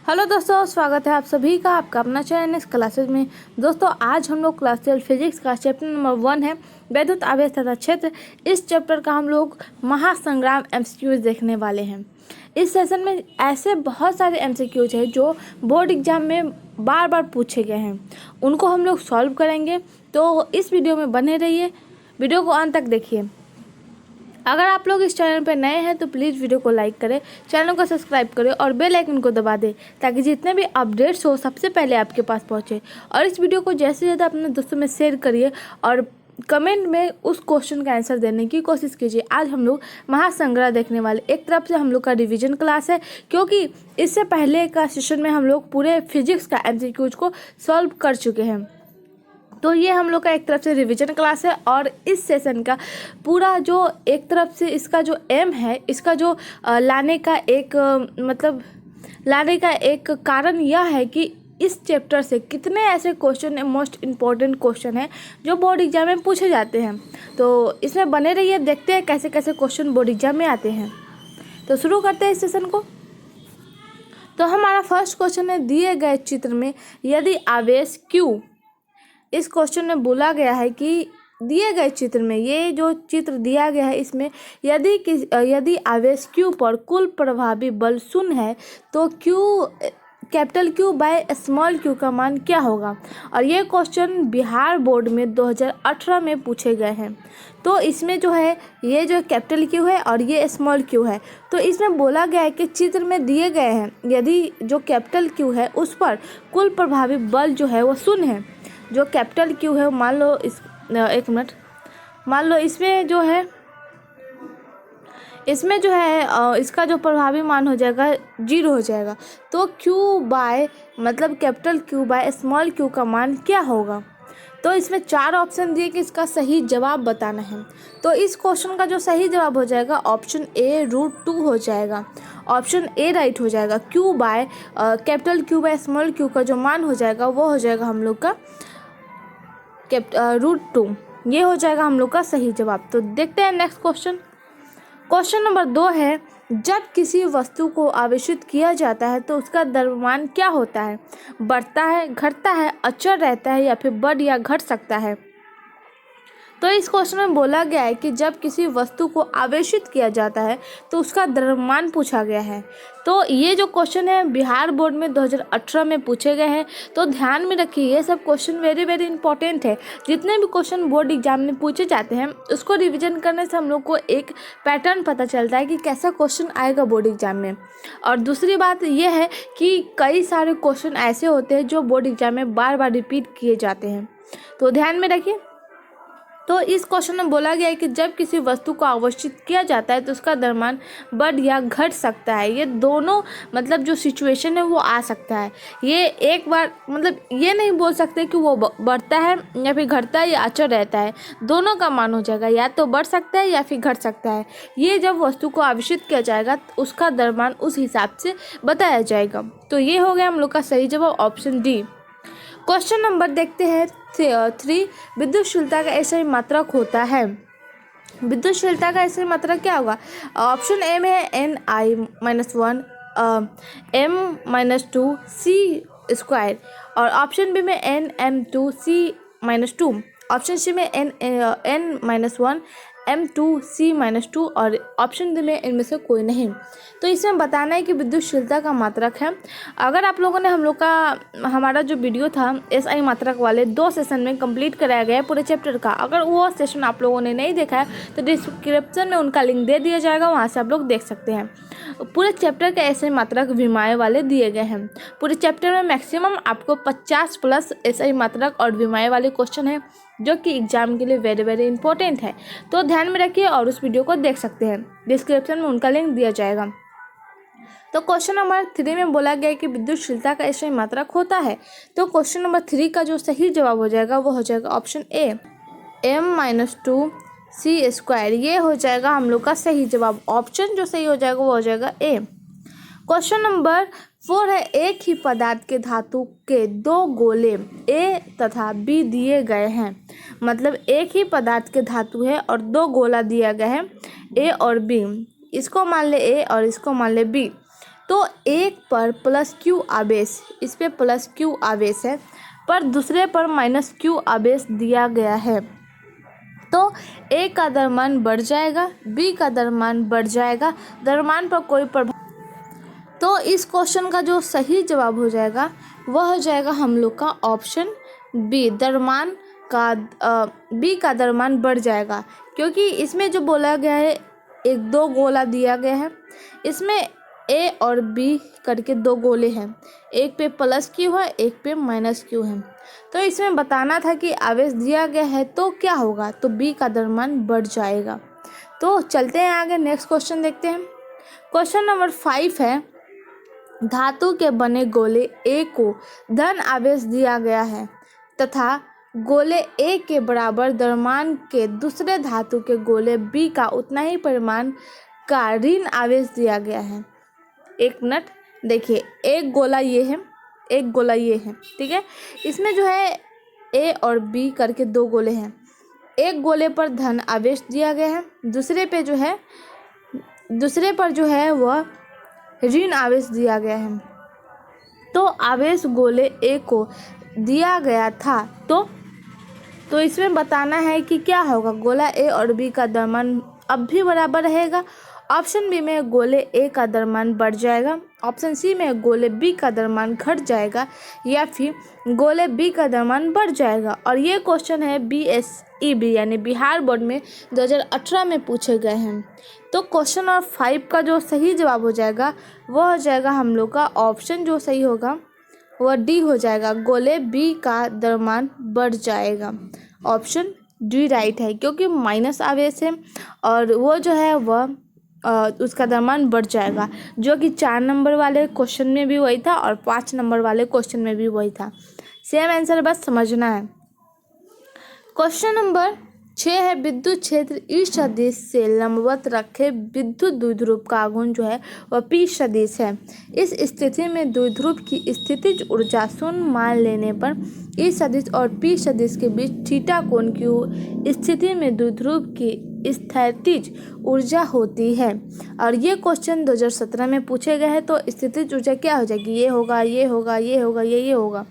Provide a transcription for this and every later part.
Hello दोस्तों, स्वागत है आप सभी का आपका अपना चैनल इस क्लासेज में। दोस्तों आज हम लोग क्लास 12 फिजिक्स का चैप्टर नंबर 1 है वैद्युत आवेश तथा क्षेत्र। इस चैप्टर का हम लोग महासंग्राम एमसीक्यूज देखने वाले हैं। इस सेशन में ऐसे बहुत सारे एमसीक्यूज हैं जो बोर्ड एग्जाम में बार बार पूछे गए हैं, उनको हम लोग सॉल्व करेंगे। तो इस वीडियो में बने रहिए, वीडियो को अंत तक देखिए। अगर आप लोग इस चैनल पर नए हैं तो प्लीज़ वीडियो को लाइक करें, चैनल को सब्सक्राइब करें और बेल आइकन को दबा दें ताकि जितने भी अपडेट्स हो सबसे पहले आपके पास पहुंचे। और इस वीडियो को जैसे ज़्यादा अपने दोस्तों में शेयर करिए और कमेंट में उस क्वेश्चन का आंसर देने की कोशिश कीजिए। आज हम लोग महासंग्रह देखने वाले। एक तरफ से हम लोग का रिवीजन क्लास है, क्योंकि इससे पहले का सेशन में हम लोग पूरे फिजिक्स का एमसीक्यूज को सॉल्व कर चुके हैं। तो ये हम लोग का एक तरफ से रिवीजन क्लास है और इस सेशन का पूरा जो एक तरफ से इसका जो एम है, इसका जो लाने का एक कारण यह है कि इस चैप्टर से कितने ऐसे क्वेश्चन मोस्ट इम्पॉर्टेंट क्वेश्चन हैं जो बोर्ड एग्जाम में पूछे जाते हैं। तो इसमें बने रहिए, देखते हैं कैसे कैसे क्वेश्चन बोर्ड एग्जाम में आते हैं। तो शुरू करते हैं इस सेशन को। तो हमारा फर्स्ट क्वेश्चन है, दिए गए चित्र में यदि आवेश Q, इस क्वेश्चन में बोला गया है कि दिए गए चित्र में, ये जो चित्र दिया गया है इसमें यदि आवेश Q पर कुल प्रभावी बल 0 है तो capital Q by small q का मान क्या होगा। और ये क्वेश्चन बिहार बोर्ड में 2018 में पूछे गए हैं। तो इसमें जो है ये जो कैपिटल Q है और ये स्मॉल q है, तो इसमें बोला गया है कि चित्र में दिए गए हैं यदि जो कैपिटल Q है उस पर कुल प्रभावी बल जो है वो 0 है। जो कैपिटल Q है मान लो इसमें जो है इसका जो प्रभावी मान हो जाएगा 0 हो जाएगा। तो capital Q by small q का मान क्या होगा। तो इसमें 4 ऑप्शन दिए कि इसका सही जवाब बताना है। तो इस क्वेश्चन का जो सही जवाब हो जाएगा ऑप्शन ए √2 हो जाएगा। ऑप्शन ए राइट हो जाएगा। Capital Q by small q का जो मान हो जाएगा वो हो जाएगा हम लोग का √2। ये हो जाएगा हम लोग का सही जवाब। तो देखते हैं नेक्स्ट क्वेश्चन। क्वेश्चन नंबर 2 है, जब किसी वस्तु को आवेशित किया जाता है तो उसका द्रव्यमान क्या होता है। बढ़ता है, घटता है, अचर रहता है या फिर बढ़ या घट सकता है। तो इस क्वेश्चन में बोला गया है कि जब किसी वस्तु को आवेशित किया जाता है तो उसका द्रव्यमान पूछा गया है। तो ये जो क्वेश्चन है बिहार बोर्ड में 2018 में पूछे गए हैं। तो ध्यान में रखिए, ये सब क्वेश्चन वेरी वेरी इंपॉर्टेंट है। जितने भी क्वेश्चन बोर्ड एग्जाम में पूछे जाते हैं उसको रिविजन करने से हम लोग को एक पैटर्न पता चलता है कि कैसा क्वेश्चन आएगा बोर्ड एग्जाम में। और दूसरी बात यह है कि कई सारे क्वेश्चन ऐसे होते हैं जो बोर्ड एग्जाम में बार बार रिपीट किए जाते हैं, तो ध्यान में रखिए। तो इस क्वेश्चन में बोला गया है कि जब किसी वस्तु को आवेशित किया जाता है तो उसका द्रव्यमान बढ़ या घट सकता है। ये दोनों जो सिचुएशन है वो आ सकता है। ये एक बार ये नहीं बोल सकते कि वो बढ़ता है या फिर घटता है या अचर रहता है। दोनों का मान हो जाएगा, या तो बढ़ सकता है या फिर घट सकता है। ये जब वस्तु को आवेशित किया जाएगा तो उसका द्रव्यमान उस हिसाब से बताया जाएगा। तो ये हो गया हम लोग का सही जवाब ऑप्शन डी। क्वेश्चन नंबर देखते हैं 3, विद्युतशीलता का ऐसा मात्रक होता है। विद्युतशीलता का ऐसा मात्रक क्या होगा। ऑप्शन ए में है Ni-1 m-2 c² और ऑप्शन बी में Nm2 c-2, ऑप्शन सी में n-1 m2 c-2 और ऑप्शन डी में इनमें से कोई नहीं। तो इसमें बताना है कि विद्युतशीलता का मात्रक है। अगर आप लोगों ने हमारा जो वीडियो था SI मात्रक वाले 2 सेशन में कंप्लीट कराया गया है पूरे चैप्टर का, अगर वो सेशन आप लोगों ने नहीं देखा है तो डिस्क्रिप्शन में उनका लिंक दे दिया जाएगा, वहाँ से आप लोग देख सकते हैं। पूरे चैप्टर के SI मात्रक विमाएँ वाले दिए गए हैं। पूरे चैप्टर में मैक्सिमम आपको 50+ SI मात्रक और विमाएँ वाले क्वेश्चन हैं जो कि एग्जाम के लिए वेरी वेरी इंपॉर्टेंट है। तो ध्यान में रखिए और उस वीडियो को देख सकते हैं, डिस्क्रिप्शन में उनका लिंक दिया जाएगा। तो क्वेश्चन नंबर 3 में बोला गया है कि विद्युतशीलता का ऐसा मात्रक होता है। तो क्वेश्चन नंबर 3 का जो सही जवाब हो जाएगा वो हो जाएगा ऑप्शन ए m-2 c²। ये हो जाएगा हम लोग का सही जवाब। ऑप्शन जो सही हो जाएगा वो हो जाएगा ए। क्वेश्चन नंबर 4 है, एक ही पदार्थ के धातु के 2 गोले A तथा B दिए गए हैं। एक ही पदार्थ के धातु है और 2 गोला दिया गया है A और B। इसको मान ले A और इसको मान ले B। तो एक पर प्लस क्यू आवेश, इस पे प्लस क्यू आवेश है, पर दूसरे पर माइनस क्यू आवेश दिया गया है, तो ए का द्रव्यमान बढ़ जाएगा, बी का द्रव्यमान बढ़ जाएगा, द्रव्यमान पर कोई प्रभाव। तो इस क्वेश्चन का जो सही जवाब हो जाएगा वह हो जाएगा हम लोग का ऑप्शन बी, द्रव्यमान का बी का द्रव्यमान बढ़ जाएगा, क्योंकि इसमें जो बोला गया है एक दो गोला दिया गया है, इसमें ए और बी करके दो गोले हैं, एक पे प्लस क्यू है एक पे माइनस क्यू है, तो इसमें बताना था कि आवेश दिया गया है तो क्या होगा, तो बी का द्रव्यमान बढ़ जाएगा। तो चलते हैं आगे, नेक्स्ट क्वेश्चन देखते हैं। क्वेश्चन नंबर 5 है, धातु के बने गोले ए को धन आवेश दिया गया है तथा गोले ए के बराबर द्रव्यमान के दूसरे धातु के गोले बी का उतना ही परिमाण का ऋण आवेश दिया गया है। एक मिनट देखिए, एक गोला ये है, एक गोला ये है, ठीक है। इसमें जो है ए और बी करके दो गोले हैं, एक गोले पर धन आवेश दिया गया है, दूसरे पर जो है वह ऋण आवेश दिया गया है। तो आवेश गोले ए को दिया गया था, तो इसमें बताना है कि क्या होगा, गोला ए और बी का द्रव्यमान अब भी बराबर रहेगा। ऑप्शन बी में गोले ए का द्रव्यमान बढ़ जाएगा, ऑप्शन सी में गोले बी का द्रव्यमान घट जाएगा, या फिर गोले बी का द्रव्यमान बढ़ जाएगा। और ये क्वेश्चन है BSEB यानी बिहार बोर्ड में 2018 में पूछे गए हैं। तो क्वेश्चन नंबर 5 का जो सही जवाब हो जाएगा वह हो जाएगा हम लोग का ऑप्शन जो सही होगा वह डी हो जाएगा, गोले बी का द्रव्यमान बढ़ जाएगा। ऑप्शन डी राइट है, क्योंकि माइनस आवेश है और वो जो है वह उसका द्रव्यमान बढ़ जाएगा, जो कि 4 नंबर वाले क्वेश्चन में भी वही था और 5 नंबर वाले क्वेश्चन में भी वही था। सेम आंसर बस समझना है। क्वेश्चन नंबर 6 है, विद्युत क्षेत्र ई सदिश से लंबवत रखे विद्युत द्विध्रुव का आघूर्ण जो है वह पी सदिश है। इस स्थिति में द्विध्रुव की स्थितिज ऊर्जा शून्य मान लेने पर ई सदिश और पी सदिश के बीच थीटा कोण की स्थिति में द्विध्रुव की स्थितिज ऊर्जा होती है। और ये क्वेश्चन 2017 में पूछे गए हैं। तो स्थितिज ऊर्जा क्या हो जाएगी, ये होगा, ये होगा, ये होगा, ये होगा।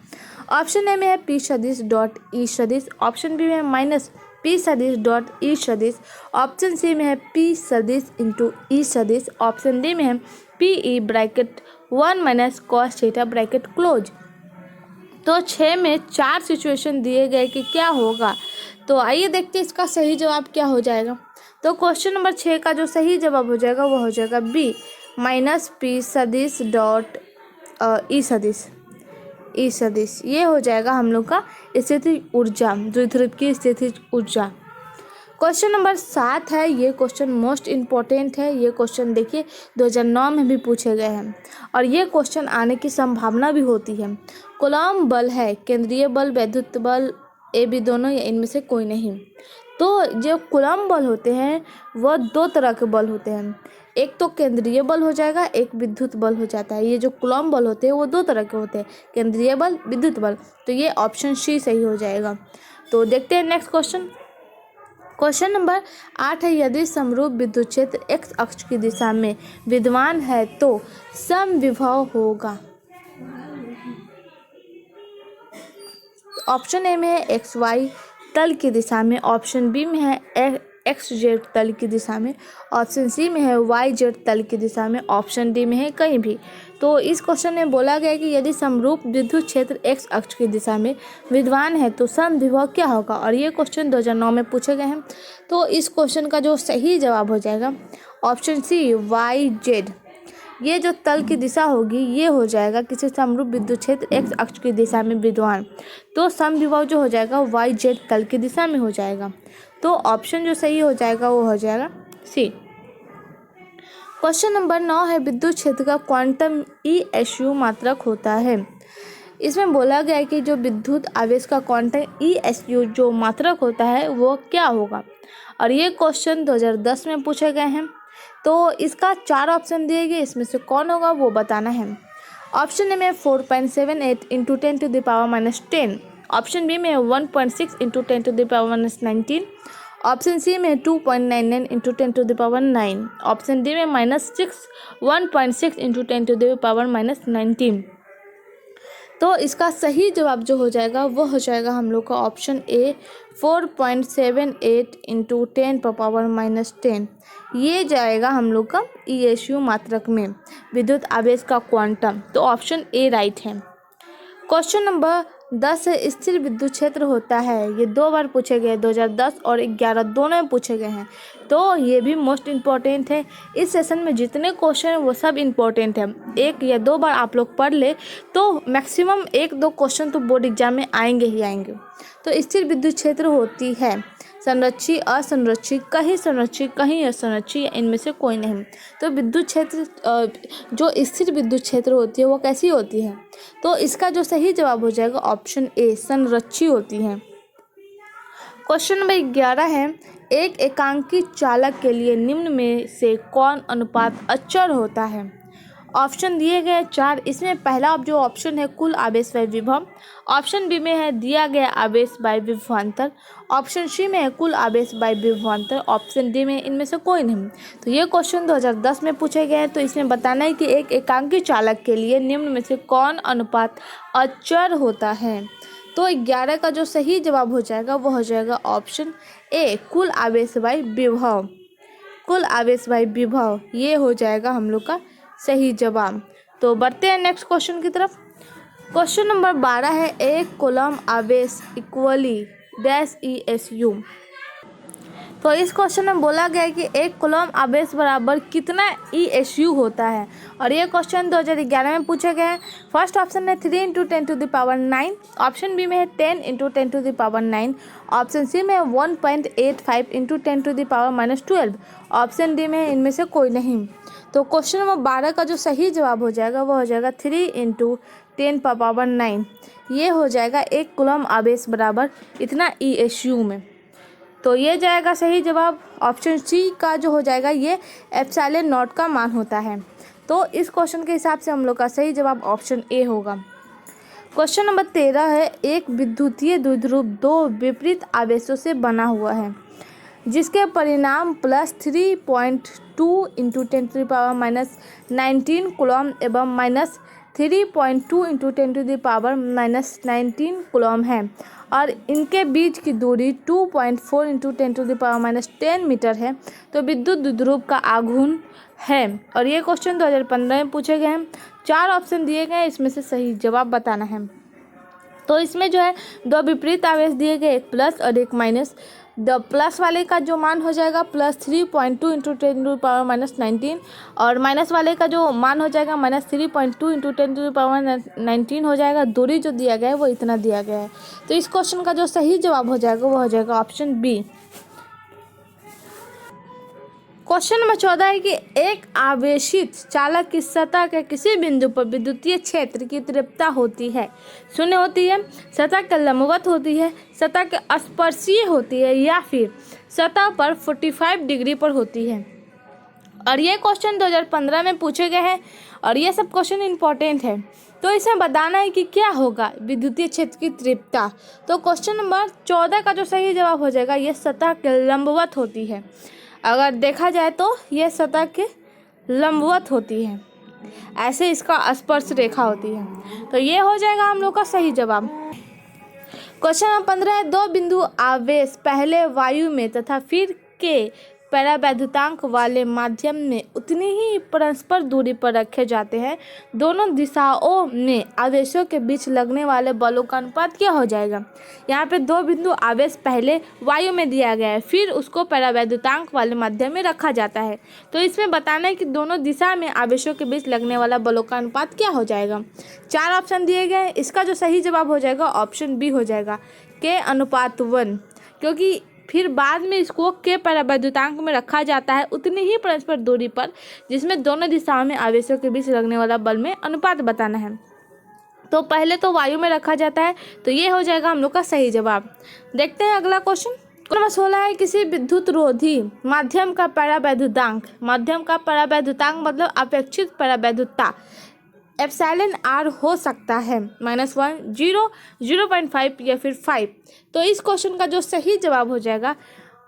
ऑप्शन ए में है पी सदिश डॉट ई सदिश, ऑप्शन बी में है माइनस पी सदिश डॉट ई सदिश, ऑप्शन सी में है पी सदिश इंटू ई सदिश, ऑप्शन डी में है P E bracket 1 minus cos theta bracket close. तो 6 में 4 सिचुएशन दिए गए कि क्या होगा। तो आइए देखते हैं इसका सही जवाब क्या हो जाएगा। तो क्वेश्चन नंबर 6 का जो सही जवाब हो जाएगा वो हो जाएगा बी, माइनस पी सदिश डॉट ई सदिश, ई सदिश। ये हो जाएगा हम लोग का स्थितिज ऊर्जा, द्विध्रुव की स्थितिज ऊर्जा। क्वेश्चन नंबर 7 है, ये क्वेश्चन मोस्ट इम्पोर्टेंट है। ये क्वेश्चन देखिए 2009 में भी पूछे गए हैं और ये क्वेश्चन आने की संभावना भी होती है। कूलॉम बल है केंद्रीय बल, वैद्युत बल, ए बी दोनों या इनमें से कोई नहीं। तो जो कूलॉम बल होते हैं वह 2 तरह के बल होते हैं, एक तो केंद्रीय बल हो जाएगा, एक विद्युत बल हो जाता है। ये जो कूलॉम बल होते हैं वो 2 तरह के होते हैं, केंद्रीय बल, विद्युत बल। तो ये ऑप्शन सी सही हो जाएगा। तो देखते हैं नेक्स्ट क्वेश्चन। क्वेश्चन नंबर 8 है, यदि समरूप विद्युत क्षेत्र एक्स अक्ष की दिशा में विद्यमान है तो समविभव होगा। ऑप्शन ए में है एक्स वाई तल की दिशा में, ऑप्शन बी में है एक्स जेड तल की दिशा में, ऑप्शन सी में है वाई जेड तल की दिशा में, ऑप्शन डी में है कहीं भी। तो इस क्वेश्चन में बोला गया कि यदि समरूप विद्युत क्षेत्र एक्स अक्ष की दिशा में विद्यमान है तो समविभव क्या होगा। और ये क्वेश्चन 2009 में पूछे गए हैं। तो इस क्वेश्चन का जो सही जवाब हो जाएगा ऑप्शन सी, वाई जेड। ये जो तल की दिशा होगी ये हो जाएगा किसी समरूप विद्युत क्षेत्र एक्स अक्ष की दिशा में विद्यमान, तो समविभव जो हो जाएगा वाई जेड तल की दिशा में हो जाएगा। तो ऑप्शन जो सही हो जाएगा वो हो जाएगा सी। क्वेश्चन नंबर 9 है, विद्युत क्षेत्र का क्वांटम ESU मात्रक होता है। इसमें बोला गया है कि जो विद्युत आवेश का क्वांटम ESU जो मात्रक होता है वो क्या होगा। और ये क्वेश्चन 2010 में पूछे गए हैं। तो इसका 4 ऑप्शन दिए गए, इसमें से कौन होगा वो बताना है। ऑप्शन ए में 4.78 into 10 to the power -10, option B में 1.6 into 10 to the power -19, option C में 2.99 इंटू 10⁻9। ऑप्शन डी में -1.6 इंटू 10⁻−19। तो इसका सही जवाब जो हो जाएगा वो हो जाएगा हम लोग का ऑप्शन ए 4.78 इंटू 10⁻−10। ये जाएगा हम लोग का ईएसयू मात्रक में विद्युत आवेश का क्वांटम। तो ऑप्शन ए राइट है। क्वेश्चन नंबर 10 है, स्थिर विद्युत क्षेत्र होता है। ये 2 बार पूछे गए, 2010 और 2011 दोनों में पूछे गए हैं। तो ये भी मोस्ट इम्पॉर्टेंट है। इस सेशन में जितने क्वेश्चन हैं वो सब इम्पॉर्टेंट है। 1 या 2 बार आप लोग पढ़ ले तो मैक्सिमम 1-2 क्वेश्चन तो बोर्ड एग्जाम में आएंगे ही आएंगे। तो स्थिर विद्युत क्षेत्र होती है संरक्षित, असंरक्षित, कहीं संरक्षित, कहीं असंरक्षित, या इनमें से कोई नहीं। तो विद्युत क्षेत्र जो स्थिर विद्युत क्षेत्र होती है वो कैसी होती है? तो इसका जो सही जवाब हो जाएगा ऑप्शन ए संरक्षित होती है। क्वेश्चन नंबर 11 है, एक एकांकी चालक के लिए निम्न में से कौन अनुपात अचर होता है? ऑप्शन दिए गए 4। इसमें पहला जो ऑप्शन है कुल आवेश बाय विभव। ऑप्शन बी में है दिया गया आवेश बाय विभवांतर। ऑप्शन सी में है कुल आवेश बाय विभवांतर। ऑप्शन डी में इनमें से कोई नहीं। तो ये क्वेश्चन 2010 में पूछे गए हैं। तो इसमें बताना है कि एक एकांकी चालक के लिए निम्न में से कौन अनुपात अचर होता है? तो 11 का जो सही जवाब हो जाएगा वो हो जाएगा ऑप्शन ए कुल आवेश बाय विभव। कुल आवेश बाय विभव ये हो जाएगा हम लोग का सही जवाब। तो बढ़ते हैं नेक्स्ट क्वेश्चन की तरफ। क्वेश्चन नंबर 12 है, एक कूलम आवेश इक्वली डैश ESU। तो इस क्वेश्चन में बोला गया है कि एक कूलम आवेश बराबर कितना ESU होता है, और ये क्वेश्चन 2011 में पूछे गए हैं। फर्स्ट ऑप्शन है 3 इंटू 10⁻9। ऑप्शन बी में है 10 इंटू 10⁻9। ऑप्शन सी में है 1.85 इंटू 10⁻−12। ऑप्शन डी में इनमें से कोई नहीं। तो क्वेश्चन नंबर 12 का जो सही जवाब हो जाएगा वो हो जाएगा 3 इंटू 10⁻9। ये हो जाएगा एक कूलम आवेश बराबर इतना ESU में। तो ये जाएगा सही जवाब। ऑप्शन सी का जो हो जाएगा ये एप्सिलॉन नॉट का मान होता है। तो इस क्वेश्चन के हिसाब से हम लोग का सही जवाब ऑप्शन ए होगा। क्वेश्चन नंबर 13 है, एक विद्युतीय द्विध्रुव 2 विपरीत आवेशों से बना हुआ है जिसके परिणाम +3.2 इंटू 10⁻−19 कूलम एवं -3.2 इंटू 10⁻−19 कूलम है, और इनके बीच की दूरी 2.4 इंटू 10⁻10 मीटर है। तो विद्युत द्विध्रुव का आघूर्ण है, और ये क्वेश्चन 2015 में पूछे गए हैं। 4 ऑप्शन दिए गए हैं, इसमें से सही जवाब बताना है। तो इसमें जो है 2 विपरीत आवेश दिए गए, एक प्लस और एक माइनस। प्लस वाले का जो मान हो जाएगा +3.2 इंटू 10⁻19, और माइनस वाले का जो मान हो जाएगा -3.2 इंटू 10⁻19 हो जाएगा। दूरी जो दिया गया है वो इतना दिया गया है। तो इस क्वेश्चन का जो सही जवाब हो जाएगा वो हो जाएगा ऑप्शन बी। क्वेश्चन नंबर 14 है कि एक आवेशित चालक की सतह के किसी बिंदु पर विद्युतीय क्षेत्र की तीव्रता होती है, शून्य होती है, सतह के लंबवत होती है, सतह के स्पर्शीय होती है, या फिर सतह पर 45 डिग्री पर होती है। और ये क्वेश्चन 2015 में पूछे गए हैं, और ये सब क्वेश्चन इंपॉर्टेंट है। तो इसमें बताना है कि क्या होगा विद्युतीय क्षेत्र की तीव्रता। तो क्वेश्चन नंबर 14 का जो सही जवाब हो जाएगा ये सतह के लंबवत होती है। अगर देखा जाए तो ये सतह के लंबवत होती है, ऐसे इसका स्पर्श रेखा होती है। तो ये हो जाएगा हम लोग का सही जवाब। क्वेश्चन नंबर 15 है, 2 बिंदु आवेश पहले वायु में तथा फिर के परावैद्युतांक वाले माध्यम में उतनी ही परस्पर दूरी पर रखे जाते हैं। दोनों दिशाओं में आवेशों के बीच लगने वाले बलों का अनुपात क्या हो जाएगा? यहाँ पे 2 बिंदु आवेश पहले वायु में दिया गया है, फिर उसको परावैद्युतांक वाले माध्यम में रखा जाता है। तो इसमें बताना है कि दोनों दिशा में आवेशों के बीच लगने वाला बलों का अनुपात क्या हो जाएगा। 4 ऑप्शन दिए गए हैं, इसका जो सही जवाब हो जाएगा ऑप्शन बी हो जाएगा K/1, क्योंकि फिर बाद में इसको के परावैद्युतांक में रखा जाता है उतनी ही परस्पर दूरी पर जिसमें दोनों दिशाओं में आवेशों के बीच लगने वाला बल में अनुपात बताना है। तो पहले तो वायु में रखा जाता है, तो ये हो जाएगा हम लोग का सही जवाब। देखते हैं अगला क्वेश्चन। नंबर 16 है, किसी विद्युत रोधी माध्यम का परावैद्युतांक, माध्यम का परावैद्युतांक मतलब अपेक्षित परावैद्युता एप्सिलॉन आर हो सकता है -1, 0, 0.5 या फिर 5। तो इस क्वेश्चन का जो सही जवाब हो जाएगा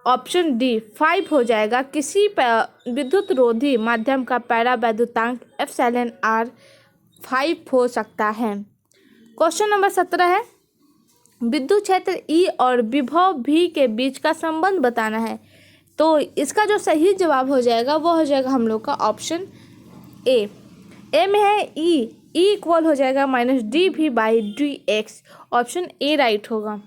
ऑप्शन डी 5 हो जाएगा। किसी विद्युत रोधी माध्यम का पैरावैद्युतांक एप्सिलॉन आर 5 हो सकता है। क्वेश्चन नंबर 17 है, विद्युत क्षेत्र ई और विभव V के बीच का संबंध बताना है। तो इसका जो सही जवाब हो जाएगा वो हो जाएगा हम लोग का ऑप्शन ए में है ई इक्वल हो जाएगा -dV/dx। ऑप्शन ए राइट होगा।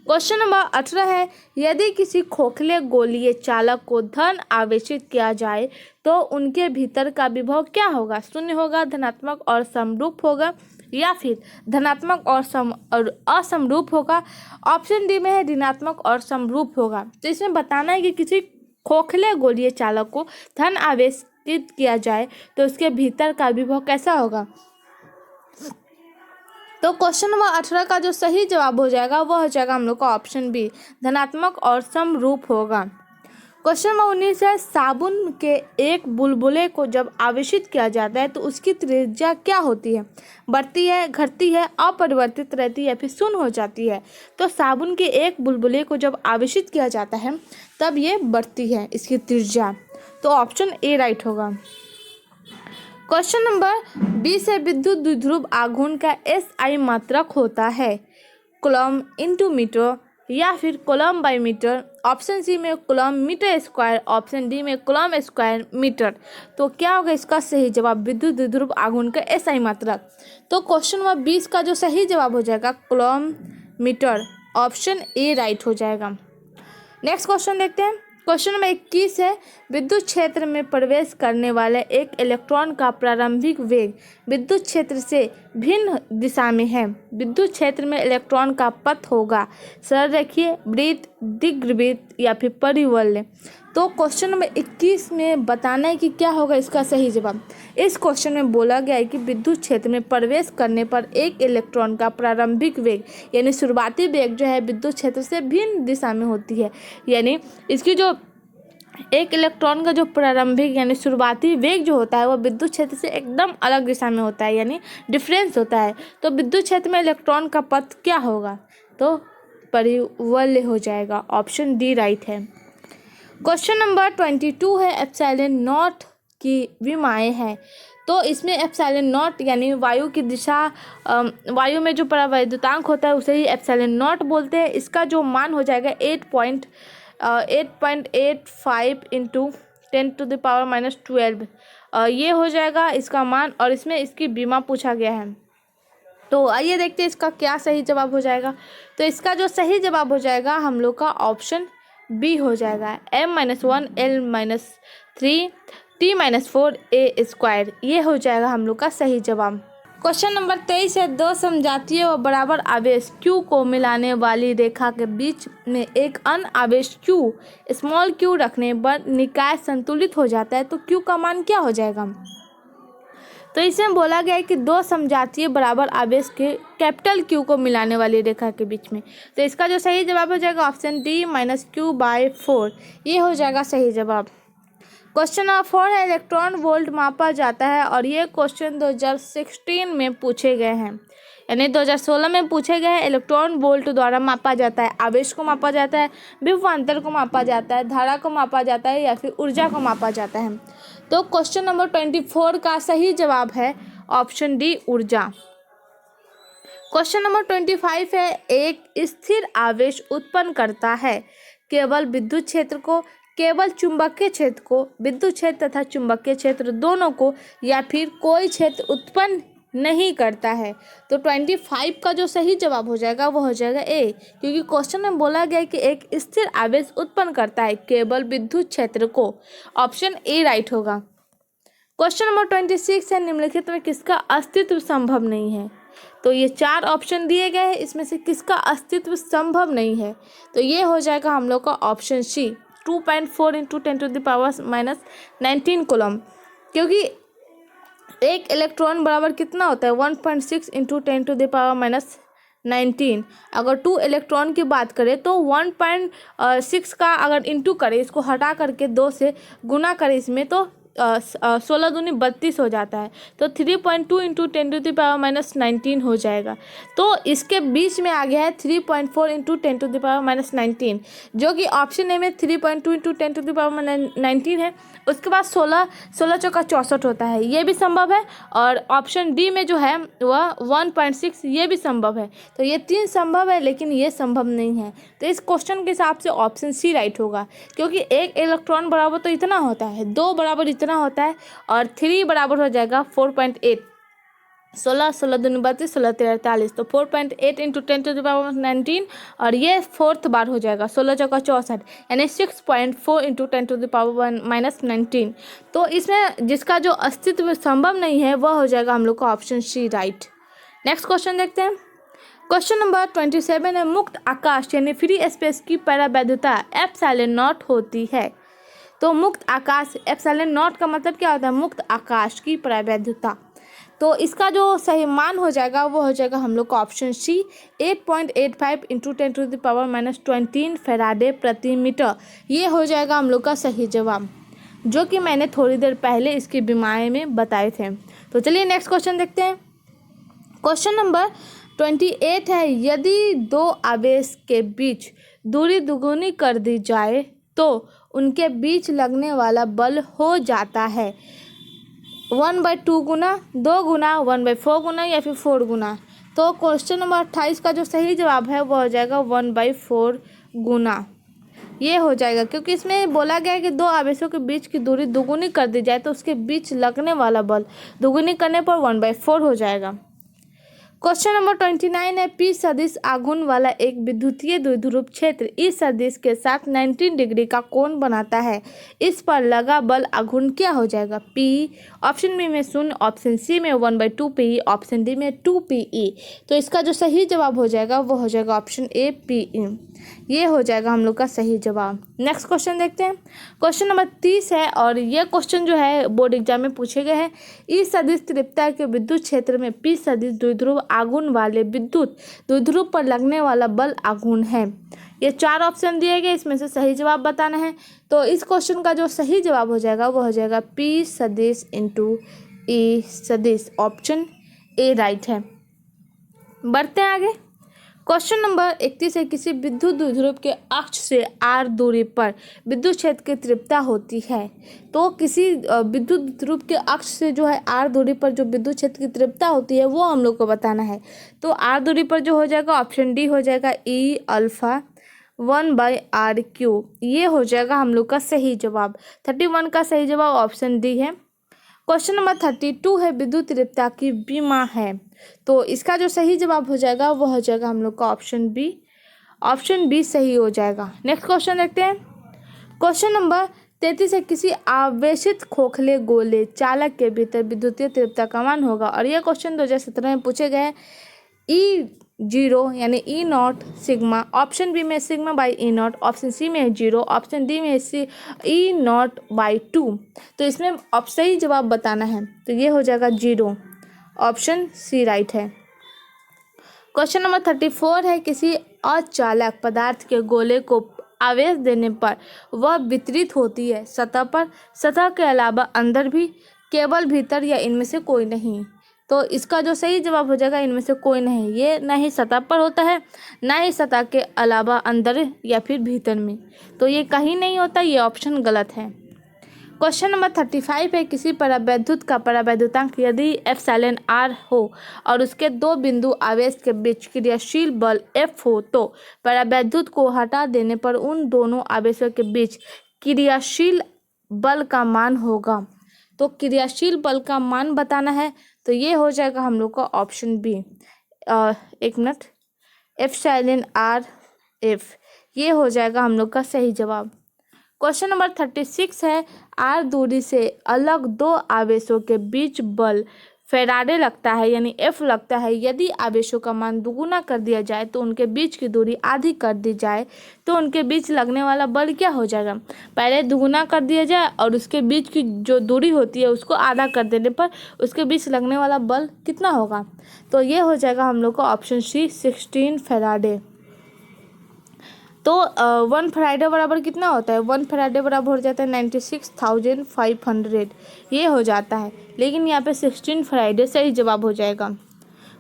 क्वेश्चन नंबर 18 है, यदि किसी खोखले गोलीय चालक को धन आवेशित किया जाए तो उनके भीतर का विभव क्या होगा? शून्य होगा, धनात्मक और समरूप होगा, या फिर धनात्मक और असमरूप होगा। ऑप्शन डी में है ऋणात्मक और समरूप होगा। तो इसमें बताना है कि किसी खोखले गोलीय चालक को धन आवेशित किया जाए तो उसके भीतर का विभव कैसा होगा। तो क्वेश्चन नंबर 18 का जो सही जवाब हो जाएगा वो हो जाएगा हम लोग का ऑप्शन बी, धनात्मक और समरूप होगा। क्वेश्चन नंबर 19 है, साबुन के एक बुलबुले को जब आवेशित किया जाता है तो उसकी त्रिज्या क्या होती है? बढ़ती है, घटती है, अपरिवर्तित रहती है या फिर शून्य हो जाती है? तो साबुन के एक बुलबुले को जब आवेशित किया जाता है तब ये बढ़ती है इसकी त्रिज्या। तो ऑप्शन ए राइट होगा। क्वेश्चन नंबर 20 है, विद्युत द्विध्रुव आघूर्ण का SI मात्रक होता है कूलम इंटू मीटर या फिर coulomb by metre. Option C में coulomb metre square, option D में कूलम स्क्वायर मीटर। तो क्या होगा इसका सही जवाब? विद्युत द्विध्रुव आघूर्ण का SI मात्रक। तो क्वेश्चन नंबर 20 का जो सही जवाब हो जाएगा coulomb metre. Option A right हो जाएगा। नेक्स्ट क्वेश्चन देखते हैं। क्वेश्चन नंबर 21 है, विद्युत क्षेत्र में प्रवेश करने वाले एक इलेक्ट्रॉन का प्रारंभिक वेग विद्युत क्षेत्र से भिन्न दिशा में है। विद्युत क्षेत्र में इलेक्ट्रॉन का पथ होगा सरल रेखीय, वृत्त, दीर्घवृत्त या फिर परिवलय। तो क्वेश्चन नंबर 21 में बताना है कि क्या होगा इसका सही जवाब। इस क्वेश्चन में बोला गया है कि विद्युत क्षेत्र में प्रवेश करने पर एक इलेक्ट्रॉन का प्रारंभिक वेग यानी शुरुआती वेग जो है विद्युत क्षेत्र से भिन्न दिशा में होती है। यानी इसकी जो एक इलेक्ट्रॉन का जो प्रारंभिक यानी शुरुआती वेग जो होता है वो विद्युत क्षेत्र से एकदम अलग दिशा में होता है, यानी डिफरेंस होता है। तो विद्युत क्षेत्र में इलेक्ट्रॉन का पथ क्या होगा? तो परिवलय हो जाएगा। ऑप्शन डी राइट है। क्वेश्चन नंबर 22 है, एप्सिलॉन नॉट की विमाएँ हैं। तो इसमें एप्सिलॉन नॉट यानी वायु की दिशा, वायु में जो परावैद्युतांक होता है उसे ही एप्सिलॉन नॉट बोलते हैं। इसका जो मान हो जाएगा 8.85 इंटू 10⁻⁻12 ये हो जाएगा इसका मान, और इसमें इसकी विमा पूछा गया है। तो आइए देखते हैं इसका क्या सही जवाब हो जाएगा। तो इसका जो सही जवाब हो जाएगा हम लोग का ऑप्शन बी हो जाएगा, m-1 l-3 t-4 a square. ये हो जाएगा हम लोग का सही जवाब। क्वेश्चन नंबर 23 है, दो समजातीय व बराबर आवेश Q को मिलाने वाली रेखा के बीच में एक अन्य आवेश Q स्मॉल q रखने पर निकाय संतुलित हो जाता है। तो Q का मान क्या हो जाएगा? तो इसमें बोला गया है कि दो समजातीय बराबर आवेश के कैपिटल Q को मिलाने वाली रेखा के बीच में। तो इसका जो सही जवाब हो जाएगा ऑप्शन डी -q/4। ये हो जाएगा सही जवाब। क्वेश्चन नंबर 4 है, इलेक्ट्रॉन वोल्ट मापा जाता है और ये क्वेश्चन 2016 में पूछे गए हैं, यानी 2016 में पूछे गए हैं। इलेक्ट्रॉन वोल्ट द्वारा मापा जाता है, आवेश को मापा जाता है, विभवांतर को मापा जाता है, धारा को मापा जाता है या फिर ऊर्जा को मापा जाता है। तो क्वेश्चन नंबर 24 का सही जवाब है ऑप्शन डी ऊर्जा। क्वेश्चन नंबर 25 है, एक स्थिर आवेश उत्पन्न करता है केवल विद्युत क्षेत्र को, केवल चुंबकीय क्षेत्र को, विद्युत क्षेत्र तथा चुंबकीय क्षेत्र दोनों को, या फिर कोई क्षेत्र उत्पन्न नहीं करता है। तो 25 का जो सही जवाब हो जाएगा वो हो जाएगा ए, क्योंकि क्वेश्चन में बोला गया है कि एक स्थिर आवेश उत्पन्न करता है केवल विद्युत क्षेत्र को। ऑप्शन ए राइट होगा। क्वेश्चन नंबर 26 है, निम्नलिखित में किसका अस्तित्व संभव नहीं है? तो ये 4 ऑप्शन दिए गए हैं, इसमें से किसका अस्तित्व संभव नहीं है? तो ये हो जाएगा हम लोग का ऑप्शन सी 2.4 × 10⁻⁻19 कूलम, क्योंकि एक इलेक्ट्रॉन बराबर कितना होता है 1.6 × 10⁻⁻19। अगर 2 इलेक्ट्रॉन की बात करें तो 1.6 का अगर इंटू करें, इसको हटा करके 2 से गुना करें इसमें, तो 16 दूनी 32 हो जाता है, तो 3.2 इंटू 10⁻⁻19 हो जाएगा। तो इसके बीच में आ गया है 3.4 इंटू 10⁻⁻19, जो कि ऑप्शन ए में 3.2 इंटू 10⁻19 है। उसके बाद 16 चौका 64 होता है, ये भी संभव है। और ऑप्शन डी में जो है वह 1.6, ये भी संभव है। तो ये 3 संभव है, लेकिन ये संभव नहीं है। तो इस क्वेश्चन के हिसाब से ऑप्शन सी राइट होगा, क्योंकि एक इलेक्ट्रॉन बराबर तो इतना होता है, 2 बराबर इतना होता है, और 3 बराबर हो जाएगा 4.8। 16 दूनी 32, 16 तेरह 48, तो 4.8 इंटू 10⁻19, और ये 4th बार हो जाएगा। 16 चौका 64, यानी 6.4 इंटू 10⁻⁻19। तो इसमें जिसका जो अस्तित्व संभव नहीं है वह हो जाएगा हम लोग का option C right. Next question देखते हैं। क्वेश्चन नंबर 27 है, मुक्त आकाश यानी फ्री स्पेस की परावैधता एप्सिलॉन नॉट होती है। तो मुक्त आकाश, एप्सिलॉन नॉट का मतलब क्या होता है? मुक्त आकाश की परावैधता। तो इसका जो सही मान हो जाएगा वो हो जाएगा हम लोग का ऑप्शन सी 8.85 इंटू 10⁻⁻20 फैराडे प्रति मीटर। ये हो जाएगा हम लोग का सही जवाब, जो कि मैंने थोड़ी देर पहले इसकी बीमारी में बताए थे। तो चलिए नेक्स्ट क्वेश्चन देखते हैं। क्वेश्चन नंबर 28 है, यदि 2 आवेश के बीच दूरी दुगुनी कर दी जाए तो उनके बीच लगने वाला बल हो जाता है 1/2 गुना, 2 गुना, 1/4 गुना या फिर 4 गुना। तो क्वेश्चन नंबर 28 का जो सही जवाब है वो हो जाएगा 1/4 गुना। ये हो जाएगा, क्योंकि इसमें बोला गया है कि 2 आवेशों के बीच की दूरी दुगुनी कर दी जाए तो उसके बीच लगने वाला बल दुगुनी करने पर 1/4 हो जाएगा। क्वेश्चन नंबर 29 है, पी सदिश आघूर्ण वाला एक विद्युतीय द्विध्रुव क्षेत्र इस सदिश के साथ 90 डिग्री का कोण बनाता है। इस पर लगा बल आघूर्ण क्या हो जाएगा? पी, ऑप्शन बी में 0, ऑप्शन सी में 1/2 पी, ऑप्शन डी में 2 पी। तो इसका जो सही जवाब हो जाएगा वो हो जाएगा ऑप्शन ए पी। ये हो जाएगा हम लोग का सही जवाब। नेक्स्ट क्वेश्चन देखते हैं। क्वेश्चन नंबर 30 है, और ये क्वेश्चन जो है बोर्ड एग्जाम में पूछे गए हैं। इस सदिश त्रिप्ता के विद्युत क्षेत्र में पी सदिश द्विध्रुव आघूर्ण वाले विद्युत द्विध्रुव पर लगने वाला बल आघूर्ण है। ये 4 ऑप्शन दिए गए, इसमें से सही जवाब बताना है। तो इस क्वेश्चन का जो सही जवाब हो जाएगा वो हो जाएगा पी सदिश इंटू ई सदिश, ऑप्शन ए राइट है। बढ़ते हैं आगे। क्वेश्चन नंबर 31 है, किसी विद्युत द्विध्रुव के अक्ष से r दूरी पर विद्युत क्षेत्र की तीव्रता होती है। तो किसी विद्युत द्विध्रुव के अक्ष से जो है r दूरी पर जो विद्युत क्षेत्र की तीव्रता होती है वो हम लोग को बताना है। तो r दूरी पर जो हो जाएगा ऑप्शन डी हो जाएगा E अल्फा 1/r²। ये हो जाएगा हम लोग का सही जवाब। 31 का सही जवाब ऑप्शन डी है। क्वेश्चन नंबर 32 है, विद्युत तीव्रता की विमा है। तो इसका जो सही जवाब हो जाएगा वो हो जाएगा हम लोग का ऑप्शन बी। ऑप्शन बी सही हो जाएगा। नेक्स्ट क्वेश्चन देखते हैं। क्वेश्चन नंबर 33 है, किसी आवेशित खोखले गोले चालक के भीतर विद्युतीय तीव्रता का मान होगा। और यह क्वेश्चन 2017 में पूछे गए हैं। E0 यानी E0 सिग्मा, ऑप्शन बी में sigma by E0, option C में 0, ऑप्शन डी में E0/2। तो इसमें अब सही जवाब बताना है, तो ये हो जाएगा 0, ऑप्शन सी राइट है। क्वेश्चन नंबर 34 है, किसी अचालक पदार्थ के गोले को आवेश देने पर वह वितरित होती है सतह पर, सतह के अलावा अंदर भी, केवल भीतर या इनमें से कोई नहीं। तो इसका जो सही जवाब हो जाएगा इनमें से कोई नहीं। ये ना ही सतह पर होता है, ना ही सतह के अलावा अंदर या फिर भीतर में। तो ये कहीं नहीं होता, ये ऑप्शन गलत है। क्वेश्चन नंबर 35 है, किसी परावैद्युत का परावैद्युतांक यदि एप्सिलॉन r हो और उसके 2 बिंदु आवेश के बीच क्रियाशील बल F हो तो परावैद्युत को हटा देने पर उन दोनों आवेशों के बीच क्रियाशील बल का मान होगा। तो क्रियाशील बल का मान बताना है, तो ये हो जाएगा हम लोग का ऑप्शन बी। एक मिनट, एप्सिलॉन r F, ये हो जाएगा हम लोग का सही जवाब। क्वेश्चन नंबर 36 है, r दूरी से अलग 2 आवेशों के बीच बल फैराडे लगता है यानी F लगता है। यदि आवेशों का मान दुगुना कर दिया जाए तो उनके बीच की दूरी आधी कर दी जाए तो उनके बीच लगने वाला बल क्या हो जाएगा? पहले दुगुना कर दिया जाए और उसके बीच की जो दूरी होती है उसको आधा कर देने पर उसके बीच लगने वाला बल कितना होगा? तो ये हो जाएगा हम लोग का ऑप्शन सी 16 फैराडे। तो तो 1 फ्राइडे बराबर कितना होता है, 1 फ्राइडे बराबर हो जाता है 96,500, ये हो जाता है। लेकिन यहाँ पे 16 फ्राइडे सही जवाब हो जाएगा।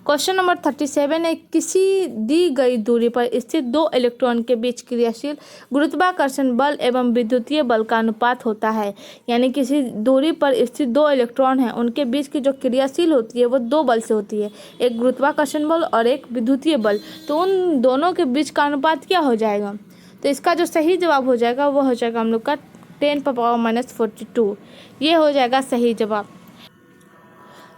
क्वेश्चन नंबर 37 है, किसी दी गई दूरी पर स्थित दो इलेक्ट्रॉन के बीच क्रियाशील गुरुत्वाकर्षण बल एवं विद्युतीय बल का अनुपात होता है। यानी किसी दूरी पर स्थित दो इलेक्ट्रॉन हैं, उनके बीच की जो क्रियाशील होती है वो दो बल से होती है, एक गुरुत्वाकर्षण बल और एक विद्युतीय बल। तो उन दोनों के बीच का अनुपात क्या हो जाएगा, तो इसका जो सही जवाब हो जाएगा वो हो जाएगा हम लोग का 10⁻⁻42, ये हो जाएगा सही जवाब।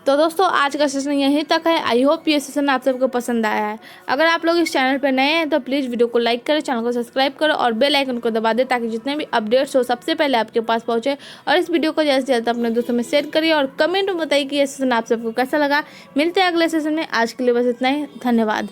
तो दोस्तों आज का सेशन यहीं तक है। आई होप ये सेशन आप सबको पसंद आया है। अगर आप लोग इस चैनल पर नए हैं तो प्लीज़ वीडियो को लाइक करें, चैनल को सब्सक्राइब करो और बेल आइकन को दबा दें ताकि जितने भी अपडेट्स हो सबसे पहले आपके पास पहुंचे। और इस वीडियो को जल्द से जल्द अपने दोस्तों में शेयर करिए और कमेंट में बताइए कि ये सेशन आप सबको कैसा लगा। मिलते हैं अगले सेशन में, आज के लिए बस इतना ही, धन्यवाद।